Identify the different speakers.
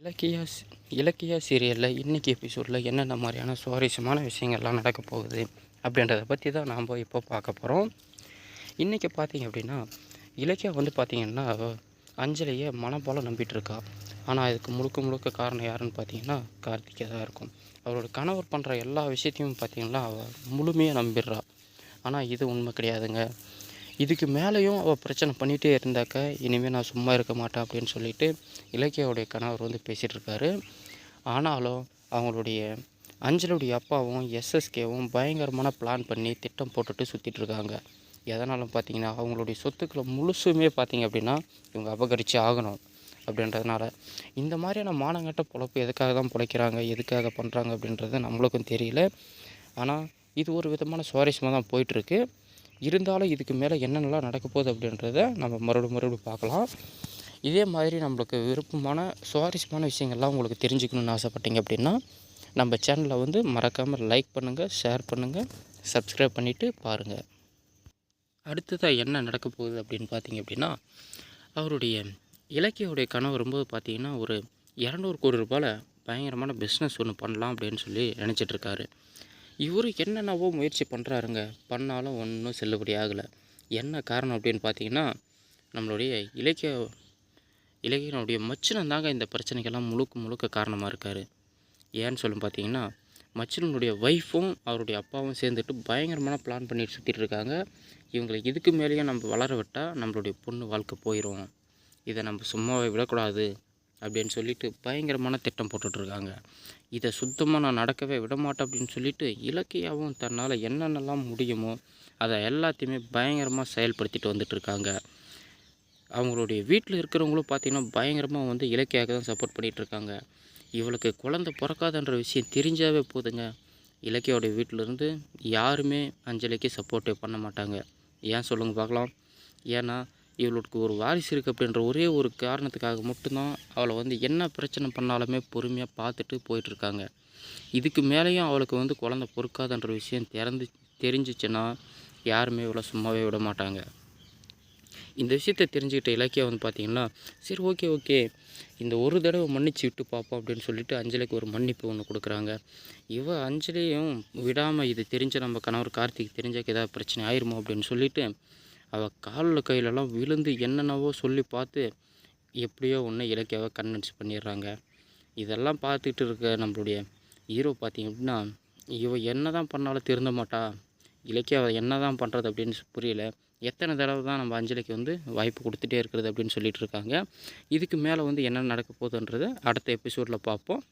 Speaker 1: இலக்கியா ஸ் இலக்கியா சீரியலில் இன்றைக்கி எபிசோடில் என்னென்ன மாதிரியான சுவாரஸ்யமான விஷயங்கள்லாம் நடக்க போகுது அப்படின்றத பற்றி தான் நாம் இப்போ பார்க்க போகிறோம். இன்றைக்கி பார்த்தீங்க அப்படின்னா, இலக்கியா வந்து பார்த்திங்கன்னா அஞ்சலியை மனம் போல் நம்பிட்டுருக்கா. ஆனால் இதுக்கு முழுக்க முழுக்க காரணம் யாருன்னு பார்த்தீங்கன்னா கார்த்திகை தான் இருக்கும். அவரோட கணவர் பண்ணுற எல்லா விஷயத்தையும் பார்த்திங்கன்னா அவள் முழுமையாக நம்பிடுறா. ஆனால் இது உண்மை கிடையாதுங்க. இதுக்கு மேலேயும் அவள் பிரச்சனை பண்ணிகிட்டே இருந்தாக்க இனிமேல் நான் சும்மா இருக்க மாட்டேன் அப்படின்னு சொல்லிட்டு இலக்கியாவுடைய கணவர் வந்து பேசிகிட்டு இருக்காரு. ஆனாலும் அவங்களுடைய அஞ்சலுடைய அப்பாவும் எஸ்எஸ்கேவும் பயங்கரமான பிளான் பண்ணி திட்டம் போட்டுட்டு சுற்றிட்டு இருக்காங்க. எதனாலும் பார்த்தீங்கன்னா அவங்களுடைய சொத்துக்களை முழுசுமே பார்த்திங்க அப்படின்னா இவங்க அபகரித்து ஆகணும் அப்படின்றதுனால இந்த மாதிரியான மானங்கட்ட பொழப்பு எதுக்காக தான் பிழைக்கிறாங்க, எதுக்காக பண்ணுறாங்க அப்படின்றது நம்மளுக்கும் தெரியல. ஆனால் இது ஒரு விதமான சுவாரஸ்யமாக தான் போயிட்டுருக்கு. இருந்தாலும் இதுக்கு மேலே என்னென்னலாம் நடக்க போகுது அப்படின்றத நம்ம மறுபடியும் பார்க்கலாம். இதே மாதிரி நம்மளுக்கு விருப்பமான சுவாரஸ்யமான விஷயங்கள்லாம் உங்களுக்கு தெரிஞ்சுக்கணுன்னு ஆசைப்பட்டீங்க அப்படின்னா நம்ம சேனலை வந்து மறக்காமல் லைக் பண்ணுங்கள், ஷேர் பண்ணுங்கள், சப்ஸ்கிரைப் பண்ணிவிட்டு பாருங்கள். அடுத்ததாக என்ன நடக்க போகுது அப்படின்னு பார்த்தீங்க அப்படின்னா, அவருடைய இலக்கியோடைய கனவு வரும்போது பார்த்திங்கன்னா ஒரு 200 கோடி ரூபாயில் பயங்கரமான பிஸ்னஸ் ஒன்று பண்ணலாம் அப்படின்னு சொல்லி நினச்சிட்ருக்காரு. இவர் என்னென்னவோ முயற்சி பண்ணுறாருங்க, பண்ணாலும் ஒன்றும் செல்லுபடி ஆகலை. என்ன காரணம் அப்படின்னு பார்த்தீங்கன்னா, நம்மளுடைய இலக்கியனுடைய மச்சினன் தாங்க இந்த பிரச்சனைக்கெல்லாம் முழுக்க காரணமாக இருக்கார். ஏன்னு சொல்லி பார்த்தீங்கன்னா, மச்சினனுடைய ஒய்ஃபும் அவருடைய அப்பாவும் சேர்ந்துட்டு பயங்கரமான பிளான் பண்ணிட்டு சுற்றிட்டு இருக்காங்க. இவங்களை இதுக்கு மேலேயும் நம்ம வளர விட்டால் நம்மளுடைய பொண்ணு வாழ்க்கை போயிடும், இதை நம்ம சும்மாவே விடக்கூடாது அப்படின்னு சொல்லிட்டு பயங்கரமான திட்டம் போட்டுட்ருக்காங்க. இதை சுத்தமாக நான் நடக்கவே விடமாட்டேன் அப்படின்னு சொல்லிட்டு இலக்கியாவும் தன்னால் என்னென்னலாம் முடியுமோ அதை எல்லாத்தையுமே பயங்கரமாக செயல்படுத்திட்டு வந்துட்டுருக்காங்க. அவங்களுடைய வீட்டில் இருக்கிறவங்களும் பார்த்திங்கன்னா பயங்கரமாக வந்து இலக்கியாவுக்கு தான் சப்போர்ட் பண்ணிகிட்ருக்காங்க. இவளுக்கு குழந்தை பிறக்காதுன்ற விஷயம் தெரிஞ்சாவே போதுங்க, இலக்கியாவுடைய வீட்டிலேருந்து யாருமே அஞ்சலிக்கு சப்போர்ட்டே பண்ண மாட்டாங்க. ஏன் சொல்லுங்கள் பார்க்கலாம். ஏன்னா இவளுக்கு ஒரு வாரிசு இருக்குது அப்படின்ற ஒரே ஒரு காரணத்துக்காக மட்டும்தான் அவளை வந்து என்ன பிரச்சனை பண்ணாலுமே பொறுமையாக பார்த்துட்டு போயிட்டுருக்காங்க. இதுக்கு மேலேயும் அவளுக்கு வந்து குழந்தை பொறுக்காதுன்ற விஷயம் தெரிஞ்சிச்சுன்னா யாருமே இவளை சும்மாவே விட மாட்டாங்க. இந்த விஷயத்தை தெரிஞ்சுக்கிட்ட இலக்கியா வந்து பார்த்திங்கன்னா, சரி ஓகே இந்த ஒரு தடவை மன்னிச்சு விட்டு பார்ப்போம் அப்படின்னு சொல்லிட்டு அஞ்சலிக்கு ஒரு மன்னிப்பு ஒன்று கொடுக்குறாங்க. அஞ்சலியும் விடாமல் இது தெரிஞ்ச நம்ம கணவர் கார்த்திக் தெரிஞ்சாக்க ஏதாவது பிரச்சனை ஆயிருமோ அப்படின்னு சொல்லிட்டு அவள் காலில் கையிலலாம் விழுந்து என்னென்னவோ சொல்லி பார்த்து எப்படியோ ஒன்று இலக்கியாவை கன்வின்ஸ் பண்ணிடுறாங்க. இதெல்லாம் பார்த்துக்கிட்டு இருக்க நம்மளுடைய ஹீரோ பார்த்திங்க அப்படின்னா, என்ன தான் பண்ணாலும் திருந்த மாட்டா, இலக்கியாவை என்ன தான் பண்ணுறது அப்படின்னு புரியல. எத்தனை தடவை தான் நம்ம அஞ்சலிக்கு வந்து வாய்ப்பு கொடுத்துட்டே இருக்கிறது அப்படின்னு சொல்லிட்டு இருக்காங்க. இதுக்கு மேலே வந்து என்ன நடக்க போகுதுன்றதை அடுத்த எபிசோடில் பார்ப்போம்.